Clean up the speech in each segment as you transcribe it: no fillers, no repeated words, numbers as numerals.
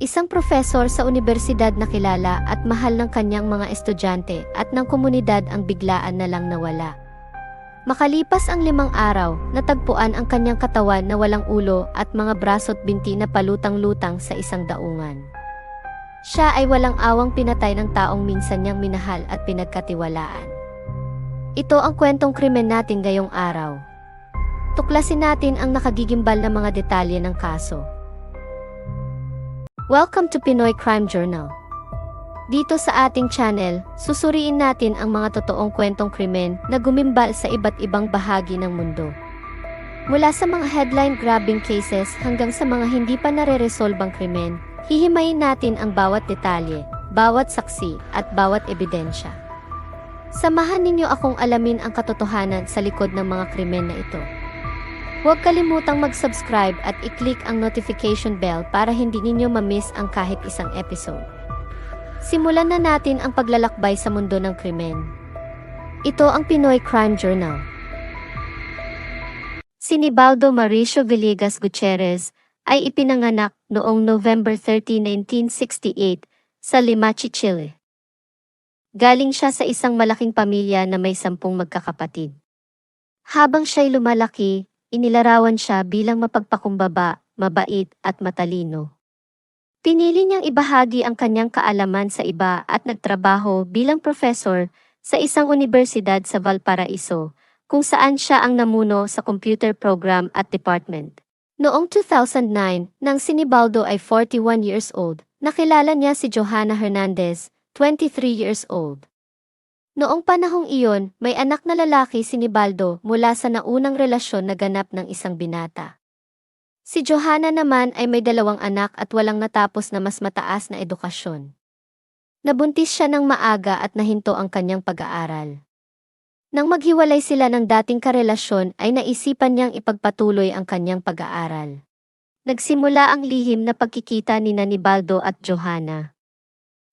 Isang profesor sa unibersidad na kilala at mahal ng kanyang mga estudyante at ng komunidad ang biglaan na lang nawala. Makalipas ang 5 araw, natagpuan ang kanyang katawan na walang ulo at mga braso't binti na palutang-lutang sa isang daungan. Siya ay walang awang pinatay ng taong minsan niyang minahal at pinagkatiwalaan. Ito ang kwentong krimen natin ngayong araw. Tuklasin natin ang nakagigimbal na mga detalye ng kaso. Welcome to Pinoy Crime Journal. Dito sa ating channel, susuriin natin ang mga totoong kwentong krimen na gumimbal sa iba't ibang bahagi ng mundo. Mula sa mga headline-grabbing cases hanggang sa mga hindi pa nare-resolbang krimen, hihimayin natin ang bawat detalye, bawat saksi, at bawat ebidensya. Samahan ninyo akong alamin ang katotohanan sa likod ng mga krimen na ito. Huwag kalimutang mag-subscribe at i-click ang notification bell para hindi ninyo ma-miss ang kahit isang episode. Simulan na natin ang paglalakbay sa mundo ng krimen. Ito ang Pinoy Crime Journal. Si Nibaldo Mauricio Villegas Gutierrez ay ipinanganak noong November 30, 1968 sa Limache, Chile. Galing siya sa isang malaking pamilya na may 10 magkakapatid. Habang siya'y lumalaki, inilarawan siya bilang mapagpakumbaba, mabait at matalino. Pinili niyang ibahagi ang kanyang kaalaman sa iba at nagtrabaho bilang professor sa isang unibersidad sa Valparaiso, kung saan siya ang namuno sa computer program at department. Noong 2009, nang si Nibaldo ay 41 years old, nakilala niya si Johanna Hernandez, 23 years old. Noong panahong iyon, may anak na lalaki si Nibaldo mula sa naunang relasyon na ganap ng isang binata. Si Johanna naman ay may 2 anak at walang natapos na mas mataas na edukasyon. Nabuntis siya ng maaga at nahinto ang kanyang pag-aaral. Nang maghiwalay sila ng dating karelasyon ay naisipan niyang ipagpatuloy ang kanyang pag-aaral. Nagsimula ang lihim na pagkikita ni Nibaldo at Johanna.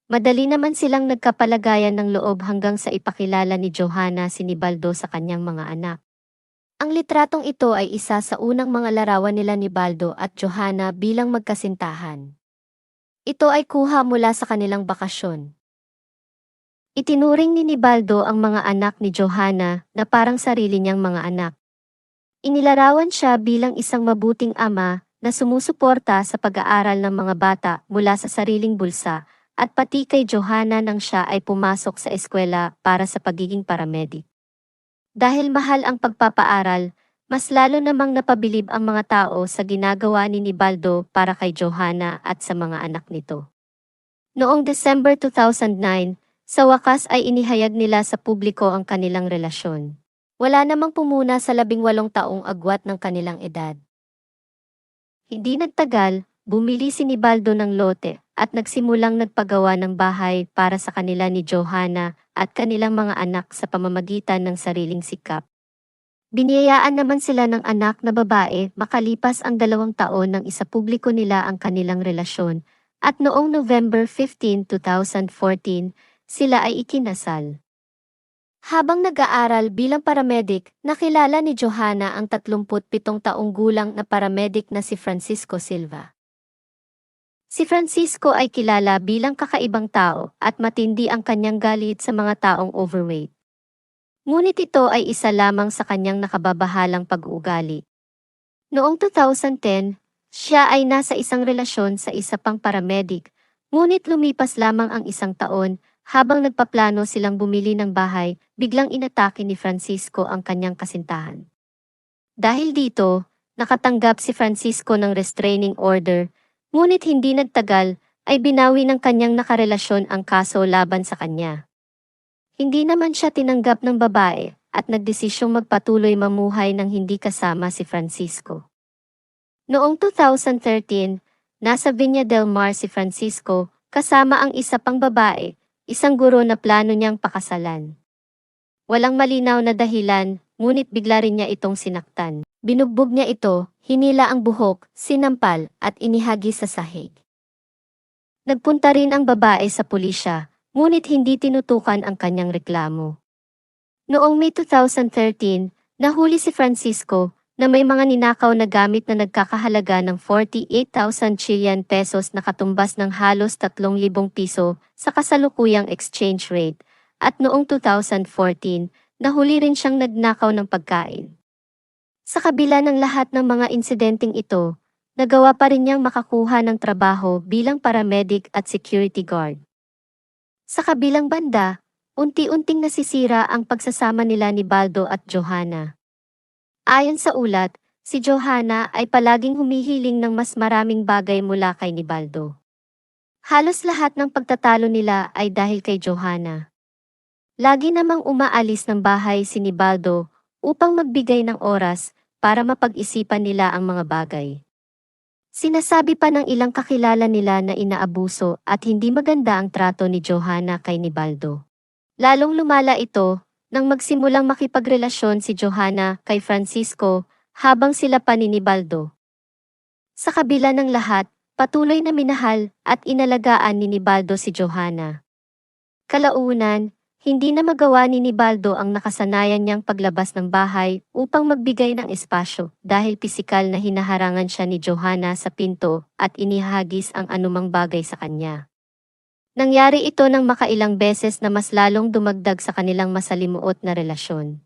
Madali naman silang nagkapalagayan ng loob hanggang sa ipakilala ni Johanna si Nibaldo sa kanyang mga anak. Ang litratong ito ay isa sa unang mga larawan nila Nibaldo at Johanna bilang magkasintahan. Ito ay kuha mula sa kanilang bakasyon. Itinuring ni Nibaldo ang mga anak ni Johanna na parang sarili niyang mga anak. Inilarawan siya bilang isang mabuting ama na sumusuporta sa pag-aaral ng mga bata mula sa sariling bulsa, at pati kay Johanna nang siya ay pumasok sa eskwela para sa pagiging paramedic. Dahil mahal ang pagpapaaral, mas lalo namang napabilib ang mga tao sa ginagawa ni Nibaldo para kay Johanna at sa mga anak nito. Noong December 2009, sa wakas ay inihayag nila sa publiko ang kanilang relasyon. Wala namang pumuna sa 18 taong agwat ng kanilang edad. Hindi nagtagal, bumili si Nibaldo ng lote at nagsimulang nagpagawa ng bahay para sa kanila ni Johanna at kanilang mga anak sa pamamagitan ng sariling sikap. Biniyayaan naman sila ng anak na babae makalipas ang 2 taon nang isapubliko nila ang kanilang relasyon, at noong November 15, 2014, sila ay ikinasal. Habang nag-aaral bilang paramedic, nakilala ni Johanna ang 37 taong gulang na paramedic na si Francisco Silva. Si Francisco ay kilala bilang kakaibang tao at matindi ang kanyang galit sa mga taong overweight. Ngunit ito ay isa lamang sa kanyang nakababahalang pag-uugali. Noong 2010, siya ay nasa isang relasyon sa isa pang paramedic, ngunit lumipas lamang ang 1 taon, habang nagpaplano silang bumili ng bahay, biglang inatake ni Francisco ang kanyang kasintahan. Dahil dito, nakatanggap si Francisco ng restraining order, ngunit hindi nagtagal, ay binawi ng kanyang nakarelasyon ang kaso laban sa kanya. Hindi naman siya tinanggap ng babae at nagdesisyong magpatuloy mamuhay ng hindi kasama si Francisco. Noong 2013, nasa Viña del Mar si Francisco kasama ang isa pang babae, isang guro na plano niyang pakasalan. Walang malinaw na dahilan, ngunit bigla rin niya itong sinaktan. Binugbog niya ito, hinila ang buhok, sinampal, at inihagi sa sahig. Nagpunta rin ang babae sa pulisya, ngunit hindi tinutukan ang kanyang reklamo. Noong May 2013, nahuli si Francisco, na may mga ninakaw na gamit na nagkakahalaga ng 48,000 Chilean pesos na katumbas ng halos 3,000 piso sa kasalukuyang exchange rate, at noong 2014, nahuli rin siyang nagnakaw ng pagkain. Sa kabila ng lahat ng mga insidenteng ito, nagawa pa rin niyang makakuha ng trabaho bilang paramedic at security guard. Sa kabilang banda, unti-unting nasisira ang pagsasama nila ni Baldo at Johanna. Ayon sa ulat, si Johanna ay palaging humihiling ng mas maraming bagay mula kay ni Baldo. Halos lahat ng pagtatalo nila ay dahil kay Johanna. Lagi namang umaalis ng bahay si ni Baldo upang magbigay ng oras para mapag-isipan nila ang mga bagay. Sinasabi pa ng ilang kakilala nila na inaabuso at hindi maganda ang trato ni Johanna kay ni Baldo. Lalong lumala ito nang magsimulang makipagrelasyon si Johanna kay Francisco habang sila pa ni Baldo. Sa kabila ng lahat, patuloy na minahal at inalagaan ni Baldo si Johanna. Kalaunan, hindi na magawa ni Baldo ang nakasanayan niyang paglabas ng bahay upang magbigay ng espasyo dahil pisikal na hinaharangan siya ni Johanna sa pinto at inihagis ang anumang bagay sa kanya. Nangyari ito ng makailang beses na mas lalong dumagdag sa kanilang masalimuot na relasyon.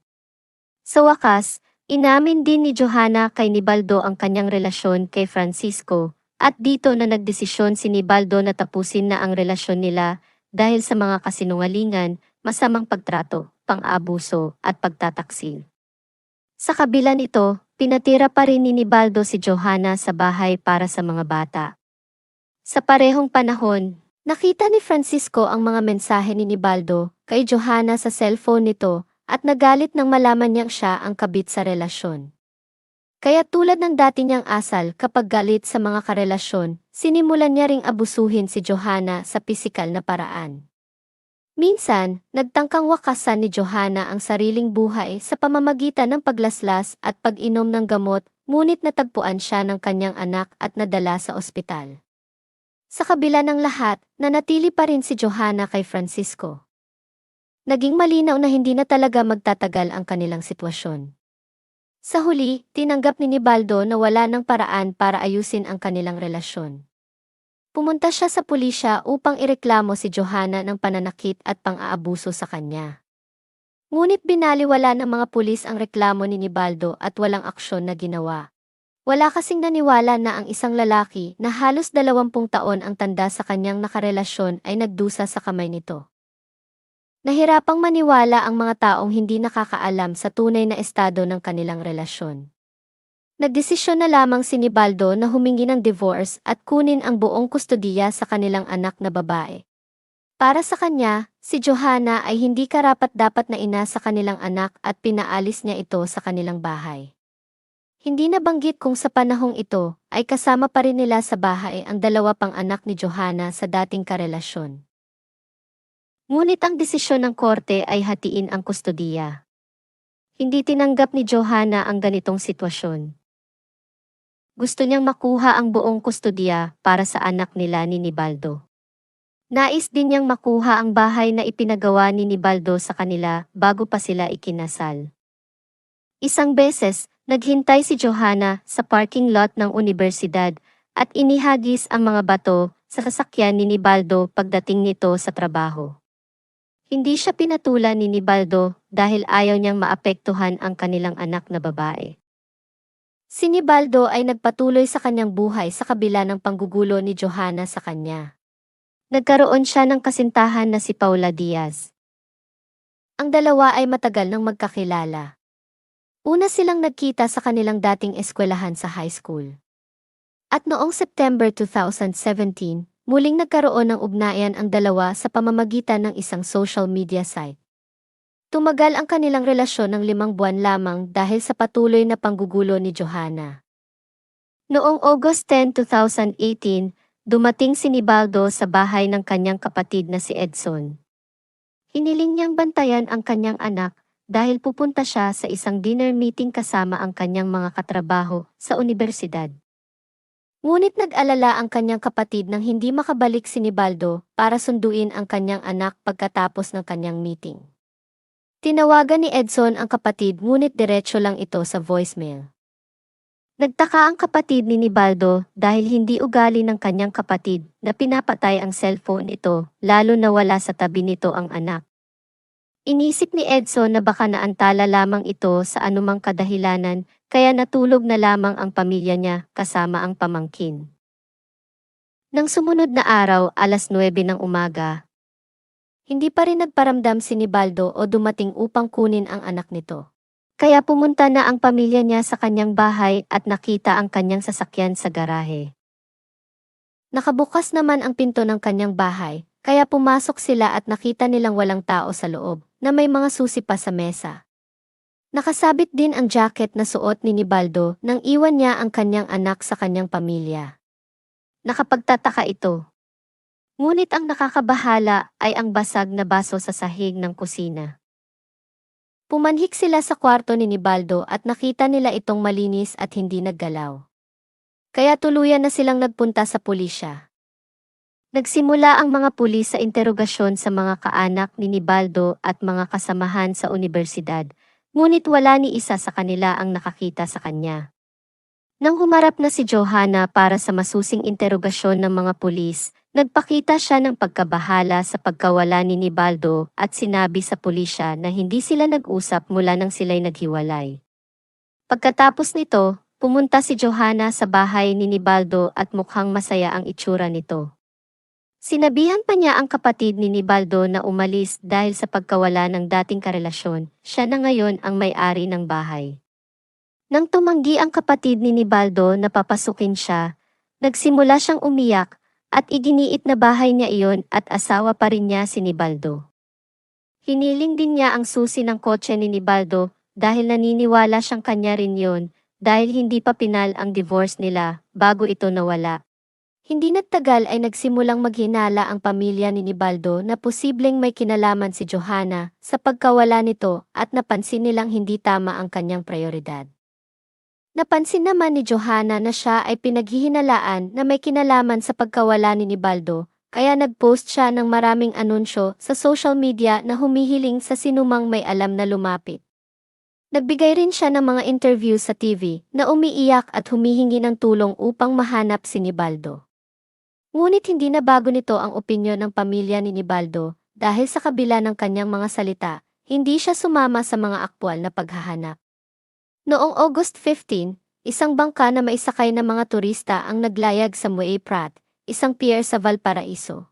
Sa wakas, inamin din ni Johanna kay ni Baldo ang kanyang relasyon kay Francisco, at dito na nagdesisyon si ni Baldo na tapusin na ang relasyon nila dahil sa mga kasinungalingan, masamang pagtrato, pang-abuso at pagtataksil. Sa kabila nito, pinatira pa rin ni Baldo si Johanna sa bahay para sa mga bata. Sa parehong panahon, nakita ni Francisco ang mga mensahe ni Baldo kay Johanna sa cellphone nito at nagalit nang malaman niyang siya ang kabit sa relasyon. Kaya tulad ng dati niyang asal kapag galit sa mga karelasyon, sinimulan niya ring abusuhin si Johanna sa pisikal na paraan. Minsan, nagtangkang wakasan ni Johanna ang sariling buhay sa pamamagitan ng paglaslas at pag-inom ng gamot, ngunit natagpuan siya ng kanyang anak at nadala sa ospital. Sa kabila ng lahat, nanatili pa rin si Johanna kay Francisco. Naging malinaw na hindi na talaga magtatagal ang kanilang sitwasyon. Sa huli, tinanggap ni Baldo na wala ng paraan para ayusin ang kanilang relasyon. Pumunta siya sa pulisya upang ireklamo si Johanna ng pananakit at pang-aabuso sa kanya. Ngunit binaliwala ng mga pulis ang reklamo ni Baldo at walang aksyon na ginawa. Wala kasing naniwala na ang isang lalaki na halos 20 taon ang tanda sa kanyang nakarelasyon ay nagdusa sa kamay nito. Nahirapang maniwala ang mga taong hindi nakakaalam sa tunay na estado ng kanilang relasyon. Nagdesisyon na lamang si Baldo na humingi ng divorce at kunin ang buong kustodiya sa kanilang anak na babae. Para sa kanya, si Johanna ay hindi karapat-dapat na ina sa kanilang anak at pinaalis niya ito sa kanilang bahay. Hindi nabanggit kung sa panahong ito ay kasama pa rin nila sa bahay ang 2 pang anak ni Johanna sa dating karelasyon. Ngunit ang desisyon ng korte ay hatiin ang kustodiya. Hindi tinanggap ni Johanna ang ganitong sitwasyon. Gusto niyang makuha ang buong kustodiya para sa anak nila ni Baldo. Nais din niyang makuha ang bahay na ipinagawa ni Baldo sa kanila bago pa sila ikinasal. Isang beses, naghintay si Johanna sa parking lot ng universidad at inihagis ang mga bato sa sasakyan ni Baldo pagdating nito sa trabaho. Hindi siya pinatulan ni Baldo dahil ayaw niyang maapektuhan ang kanilang anak na babae. Si Baldo ay nagpatuloy sa kanyang buhay sa kabila ng panggugulo ni Johanna sa kanya. Nagkaroon siya ng kasintahan na si Paula Diaz. Ang dalawa ay matagal nang magkakilala. Una silang nagkita sa kanilang dating eskwelahan sa high school. At noong September 2017, muling nagkaroon ng ugnayan ang dalawa sa pamamagitan ng isang social media site. Tumagal ang kanilang relasyon ng 5 buwan lamang dahil sa patuloy na panggugulo ni Johanna. Noong August 10, 2018, dumating si Baldo sa bahay ng kanyang kapatid na si Edson. Hiniling niyang bantayan ang kanyang anak dahil pupunta siya sa isang dinner meeting kasama ang kanyang mga katrabaho sa universidad. Ngunit nag-alala ang kanyang kapatid nang hindi makabalik si Baldo para sunduin ang kanyang anak pagkatapos ng kanyang meeting. Tinawagan ni Edson ang kapatid ngunit diretso lang ito sa voicemail. Nagtaka ang kapatid ni Nibaldo dahil hindi ugali ng kanyang kapatid na pinapatay ang cellphone ito, lalo na wala sa tabi nito ang anak. Inisip ni Edson na baka naantala lamang ito sa anumang kadahilanan, kaya natulog na lamang ang pamilya niya kasama ang pamangkin. Nang sumunod na araw, alas 9 ng umaga, hindi pa rin nagparamdam si Nibaldo o dumating upang kunin ang anak nito. Kaya pumunta na ang pamilya niya sa kanyang bahay at nakita ang kanyang sasakyan sa garahe. Nakabukas naman ang pinto ng kanyang bahay, kaya pumasok sila at nakita nilang walang tao sa loob, na may mga susi pa sa mesa. Nakasabit din ang jacket na suot ni Nibaldo nang iwan niya ang kanyang anak sa kanyang pamilya. Nakapagtataka ito. Ngunit ang nakakabahala ay ang basag na baso sa sahig ng kusina. Pumanhik sila sa kwarto ni Nibaldo at nakita nila itong malinis at hindi naggalaw. Kaya tuluyan na silang nagpunta sa pulisya. Nagsimula ang mga pulis sa interogasyon sa mga kaanak ni Nibaldo at mga kasamahan sa unibersidad, ngunit wala ni isa sa kanila ang nakakita sa kanya. Nang humarap na si Johanna para sa masusing interogasyon ng mga pulis, nagpakita siya ng pagkabahala sa pagkawala ni Nibaldo at sinabi sa pulisya na hindi sila nag-usap mula nang sila'y naghiwalay. Pagkatapos nito, pumunta si Johanna sa bahay ni Nibaldo at mukhang masaya ang itsura nito. Sinabihan pa niya ang kapatid ni Nibaldo na umalis dahil sa pagkawala ng dating karelasyon, siya na ngayon ang may-ari ng bahay. Nang tumanggi ang kapatid ni Nibaldo na papasukin siya, nagsimula siyang umiyak at iginiit na bahay niya iyon at asawa pa rin niya si Nibaldo. Hiniling din niya ang susi ng kotse ni Nibaldo dahil naniniwala siyang kanya rin yun dahil hindi pa pinal ang divorce nila bago ito nawala. Hindi nagtagal ay nagsimulang maghinala ang pamilya ni Nibaldo na posibleng may kinalaman si Johanna sa pagkawala nito at napansin nilang hindi tama ang kanyang prioridad. Napansin naman ni Johanna na siya ay pinaghihinalaan na may kinalaman sa pagkawala ni Nibaldo, kaya nag-post siya ng maraming anunsyo sa social media na humihiling sa sinumang may alam na lumapit. Nagbigay rin siya ng mga interview sa TV na umiiyak at humihingi ng tulong upang mahanap si Nibaldo. Ngunit hindi na bago nito ang opinyon ng pamilya ni Nibaldo dahil sa kabila ng kanyang mga salita, hindi siya sumama sa mga aktwal na paghahanap. Noong August 15, isang bangka na maisakay ng mga turista ang naglayag sa Muay Prat, isang pier sa Valparaiso.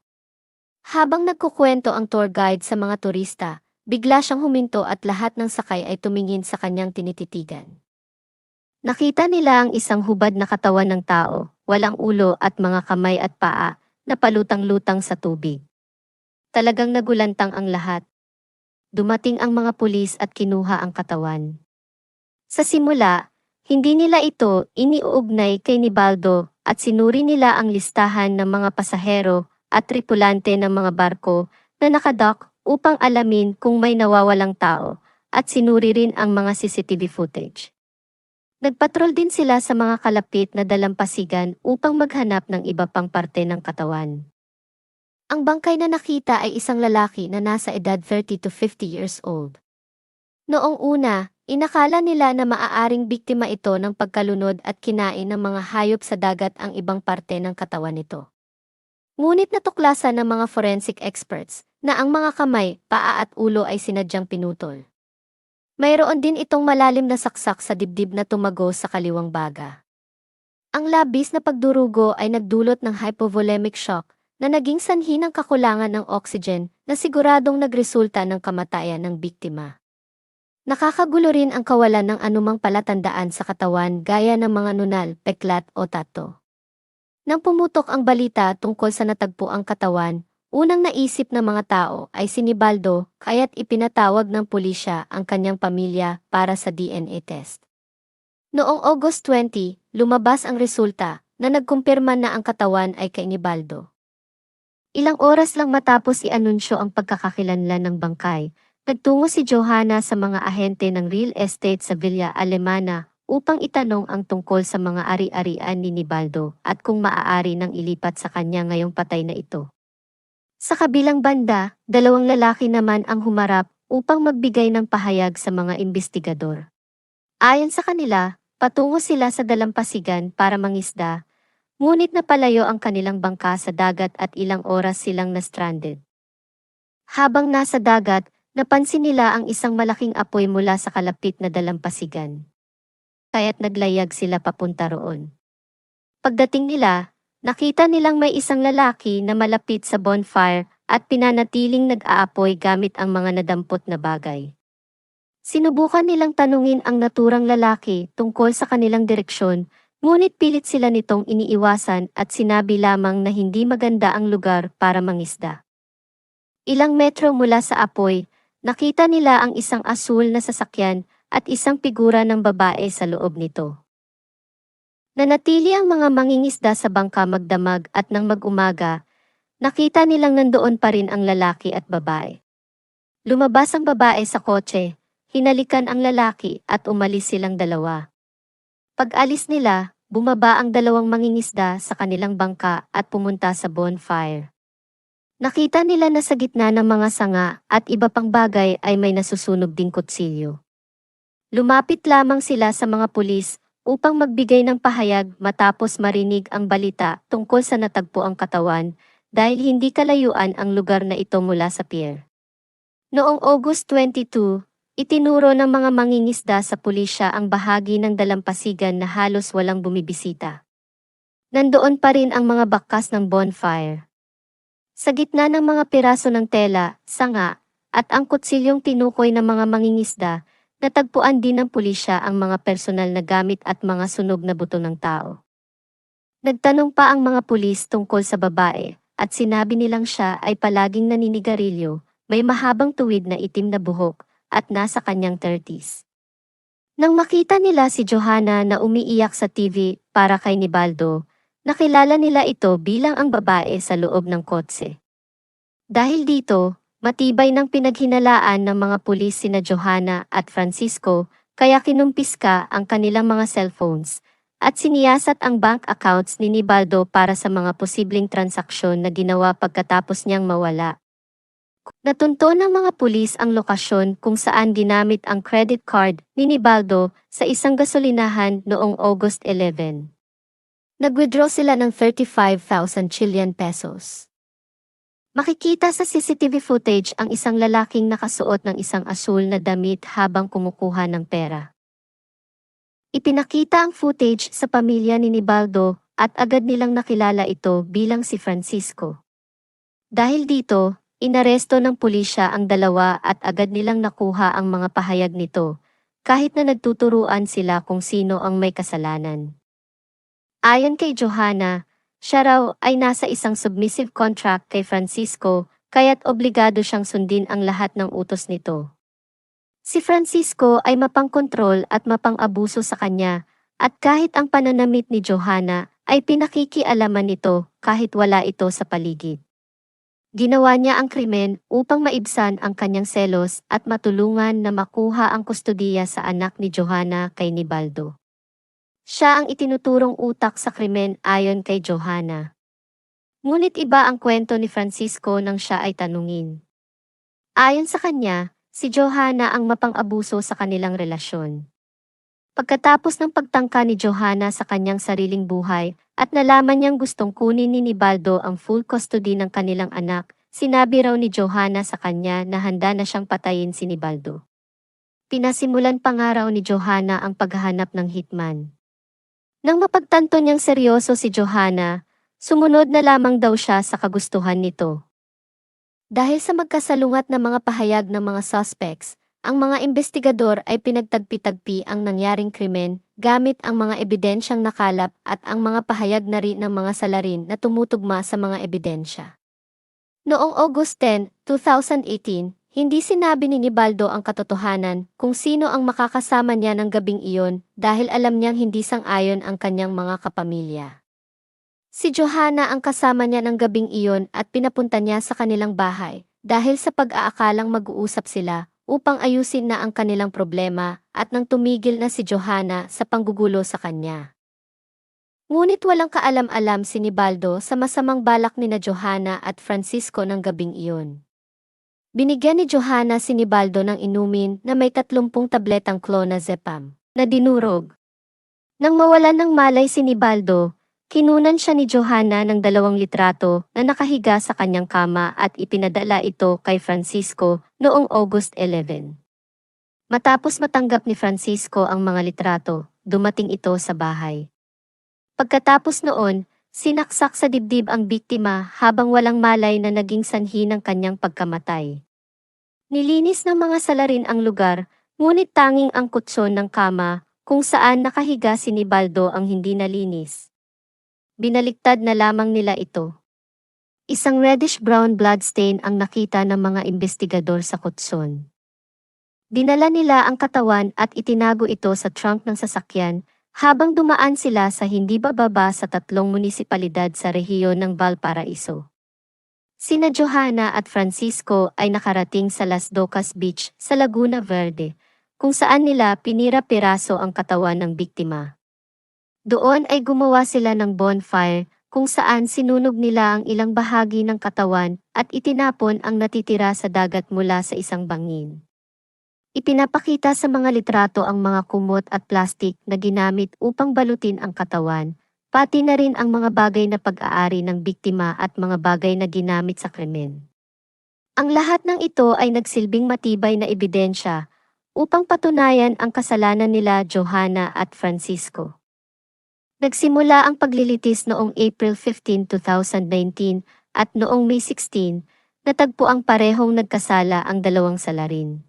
Habang nagkukwento ang tour guide sa mga turista, bigla siyang huminto at lahat ng sakay ay tumingin sa kanyang tinititigan. Nakita nila ang isang hubad na katawan ng tao, walang ulo at mga kamay at paa, na palutang-lutang sa tubig. Talagang nagulantang ang lahat. Dumating ang mga pulis at kinuha ang katawan. Sa simula, hindi nila ito iniuugnay kay Nibaldo at sinuri nila ang listahan ng mga pasahero at tripulante ng mga barko na nakadock upang alamin kung may nawawalang tao at sinuri rin ang mga CCTV footage. Nagpatrol din sila sa mga kalapit na dalampasigan upang maghanap ng iba pang parte ng katawan. Ang bangkay na nakita ay isang lalaki na nasa edad 30 to 50 years old. Noong una, inakala nila na maaaring biktima ito ng pagkalunod at kinain ng mga hayop sa dagat ang ibang parte ng katawan nito. Ngunit natuklasan ng mga forensic experts na ang mga kamay, paa at ulo ay sinadyang pinutol. Mayroon din itong malalim na saksak sa dibdib na tumago sa kaliwang baga. Ang labis na pagdurugo ay nagdulot ng hypovolemic shock na naging sanhi ng kakulangan ng oxygen na siguradong nagresulta ng kamatayan ng biktima. Nakakagulo rin ang kawalan ng anumang palatandaan sa katawan gaya ng mga nunal, peklat o tato. Nang pumutok ang balita tungkol sa natagpuang katawan, unang naisip ng mga tao ay si Nibaldo, kaya't ipinatawag ng pulisya ang kanyang pamilya para sa DNA test. Noong August 20, lumabas ang resulta na nagkumpirma na ang katawan ay kay Nibaldo. Ilang oras lang matapos i-anunsyo ang pagkakakilanlan ng bangkay, nagtungo si Johanna sa mga ahente ng real estate sa Villa Alemana upang itanong ang tungkol sa mga ari-arian ni Nibaldo at kung maaari nang ilipat sa kanya ngayong patay na ito. Sa kabilang banda, dalawang lalaki naman ang humarap upang magbigay ng pahayag sa mga investigador. Ayon sa kanila, Patungo sila sa dalampasigan para mangisda, ngunit napalayo ang kanilang bangka sa dagat at ilang oras silang na-stranded. Habang nasa dagat, napansin nila ang isang malaking apoy mula sa kalapit na dalampasigan. Kaya't naglayag sila papunta roon. Pagdating nila, nakita nilang may isang lalaki na malapit sa bonfire at pinanatiling nag-aapoy gamit ang mga nadampot na bagay. Sinubukan nilang tanungin ang naturang lalaki tungkol sa kanilang direksyon, ngunit pilit sila nitong iniiwasan at sinabi lamang na hindi maganda ang lugar para mangisda. Ilang metro mula sa apoy, nakita nila ang isang asul na sasakyan at isang figura ng babae sa loob nito. Nanatili ang mga mangingisda sa bangka magdamag at nang mag-umaga, nakita nilang nandoon pa rin ang lalaki at babae. Lumabas ang babae sa kotse, hinalikan ang lalaki at umalis silang dalawa. Pag-alis nila, bumaba ang dalawang mangingisda sa kanilang bangka at pumunta sa bonfire. Nakita nila na sa gitna ng mga sanga at iba pang bagay ay may nasusunog ding kutsilyo. Lumapit lamang sila sa mga pulis upang magbigay ng pahayag matapos marinig ang balita tungkol sa natagpuang katawan dahil hindi kalayuan ang lugar na ito mula sa pier. Noong August 22, itinuro ng mga mangingisda sa pulisya ang bahagi ng dalampasigan na halos walang bumibisita. Nandoon pa rin ang mga bakas ng bonfire. Sa gitna ng mga piraso ng tela, sanga, at ang kutsilyong tinukoy ng mga mangingisda, natagpuan din ng pulisya ang mga personal na gamit at mga sunog na buto ng tao. Nagtanong pa ang mga pulis tungkol sa babae, at sinabi nilang siya ay palaging naninigarilyo, may mahabang tuwid na itim na buhok, at nasa kanyang 30s. Nang makita nila si Johanna na umiiyak sa TV para kay Nibaldo, nakilala nila ito bilang ang babae sa loob ng kotse. Dahil dito, matibay ng pinaghinalaan ng mga pulis sina Johanna at Francisco, kaya kinumpiska ang kanilang mga cellphones, at siniyasat ang bank accounts ni Nibaldo para sa mga posibleng transaksyon na ginawa pagkatapos niyang mawala. Natunto ng mga pulis ang lokasyon kung saan ginamit ang credit card ni Nibaldo sa isang gasolinahan noong August 11. Nag-withdraw sila ng 35,000 Chilean pesos. Makikita sa CCTV footage ang isang lalaking nakasuot ng isang asul na damit habang kumukuha ng pera. Ipinakita ang footage sa pamilya ni Nibaldo at agad nilang nakilala ito bilang si Francisco. Dahil dito, inaresto ng pulisya ang dalawa at agad nilang nakuha ang mga pahayag nito, kahit na nagtuturuan sila kung sino ang may kasalanan. Ayon kay Johanna, siya raw ay nasa isang submissive contract kay Francisco, kaya't obligado siyang sundin ang lahat ng utos nito. Si Francisco ay mapangkontrol at mapang-abuso sa kanya, at kahit ang pananamit ni Johanna ay pinakikialaman nito kahit wala ito sa paligid. Ginawa niya ang krimen upang maibsan ang kanyang selos at matulungan na makuha ang kustodiya sa anak ni Johanna kay Nibaldo. Siya ang itinuturong utak sa krimen ayon kay Johanna. Ngunit iba ang kwento ni Francisco nang siya ay tanungin. Ayon sa kanya, si Johanna ang mapang-abuso sa kanilang relasyon. Pagkatapos ng pagtangka ni Johanna sa kanyang sariling buhay at nalaman niyang gustong kunin ni Nibaldo ang full custody ng kanilang anak, sinabi raw ni Johanna sa kanya na handa na siyang patayin si Nibaldo. Pinasimulan pa nga raw ni Johanna ang paghahanap ng hitman. Nang mapagtanto niyang seryoso si Johanna, sumunod na lamang daw siya sa kagustuhan nito. Dahil sa magkasalungat na mga pahayag ng mga suspects, ang mga investigador ay pinagtagpi-tagpi ang nangyaring krimen gamit ang mga ebidensyang nakalap at ang mga pahayag na rin ng mga salarin na tumutugma sa mga ebidensya. Noong August 10, 2018, hindi sinabi ni Nibaldo ang katotohanan kung sino ang makakasama niya ng gabing iyon dahil alam niyang hindi sang-ayon ang kanyang mga kapamilya. Si Johanna ang kasama niya ng gabing iyon at pinapunta niya sa kanilang bahay dahil sa pag-aakalang mag-uusap sila upang ayusin na ang kanilang problema at nang tumigil na si Johanna sa panggugulo sa kanya. Ngunit walang kaalam-alam si Nibaldo sa masamang balak ni na Johanna at Francisco ng gabing iyon. Binigyan ni Johanna si Nibaldo ng inumin na may 30 tabletang clonazepam na dinurog. Nang mawalan ng malay si Nibaldo, kinunan siya ni Johanna ng 2 litrato na nakahiga sa kanyang kama at ipinadala ito kay Francisco noong August 11. Matapos matanggap ni Francisco ang mga litrato, dumating ito sa bahay. Pagkatapos noon, sinaksak sa dibdib ang biktima habang walang malay na naging sanhi ng kanyang pagkamatay. Nilinis ng mga salarin ang lugar, ngunit tanging ang kutson ng kama kung saan nakahiga si Nibaldo ang hindi nalinis. Binaliktad na lamang nila ito. Isang reddish-brown bloodstain ang nakita ng mga investigador sa kutson. Dinala nila ang katawan at itinago ito sa trunk ng sasakyan habang dumaan sila sa hindi bababa sa 3 munisipalidad sa rehiyon ng Valparaiso. Sina Johanna at Francisco ay nakarating sa Las Docas Beach sa Laguna Verde, kung saan nila pinira-piraso ang katawan ng biktima. Doon ay gumawa sila ng bonfire, kung saan sinunog nila ang ilang bahagi ng katawan at itinapon ang natitira sa dagat mula sa isang bangin. Ipinapakita sa mga litrato ang mga kumot at plastik na ginamit upang balutin ang katawan, pati na rin ang mga bagay na pag-aari ng biktima at mga bagay na ginamit sa krimen. Ang lahat ng ito ay nagsilbing matibay na ebidensya upang patunayan ang kasalanan nila Johanna at Francisco. Nagsimula ang paglilitis noong April 15, 2019 at noong May 16, natagpo ang parehong nagkasala ang 2 salarin.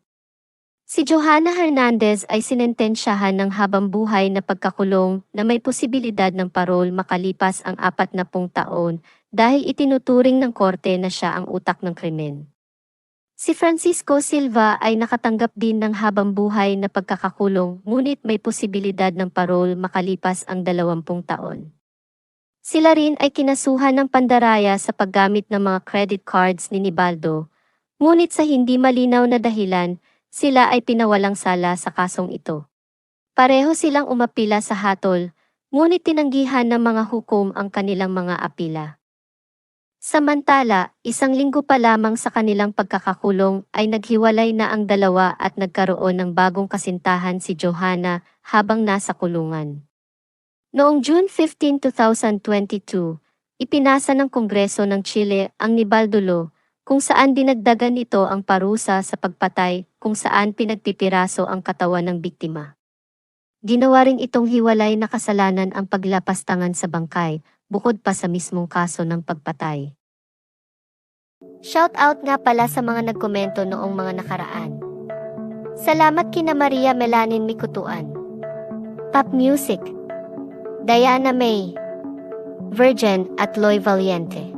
Si Johanna Hernandez ay sinentensyahan ng habambuhay na pagkakulong na may posibilidad ng parol makalipas ang 40 taon dahil itinuturing ng korte na siya ang utak ng krimen. Si Francisco Silva ay nakatanggap din ng habambuhay na pagkakakulong ngunit may posibilidad ng parol makalipas ang 20 taon. Sila rin ay kinasuhan ng pandaraya sa paggamit ng mga credit cards ni Nibaldo, ngunit sa hindi malinaw na dahilan, sila ay pinawalang sala sa kasong ito. Pareho silang umapila sa hatol, ngunit tinanggihan ng mga hukom ang kanilang mga apila. Samantala, 1 linggo pa lamang sa kanilang pagkakakulong ay naghiwalay na ang dalawa at nagkaroon ng bagong kasintahan si Johanna habang nasa kulungan. Noong June 15, 2022, ipinasa ng Kongreso ng Chile ang Nibaldo Law, kung saan dinagdagan ito ang parusa sa pagpatay kung saan pinagpipiraso ang katawan ng biktima. Ginawa rin itong hiwalay na kasalanan ang paglapastangan sa bangkay, bukod pa sa mismong kaso ng pagpatay. Shoutout nga pala sa mga nagkomento noong mga nakaraan. Salamat kina Maria Melanin Mikutuan, Pop Music, Diana May, Virgin at Loy Valiente.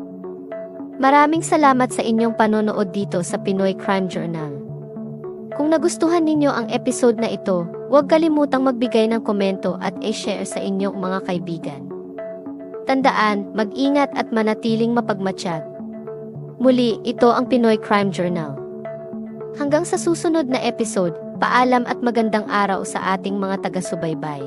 Maraming salamat sa inyong panonood dito sa Pinoy Crime Journal. Kung nagustuhan ninyo ang episode na ito, huwag kalimutang magbigay ng komento at i-share sa inyong mga kaibigan. Tandaan, mag-ingat at manatiling mapagmatsyag. Muli, ito ang Pinoy Crime Journal. Hanggang sa susunod na episode, paalam at magandang araw sa ating mga taga-subaybay.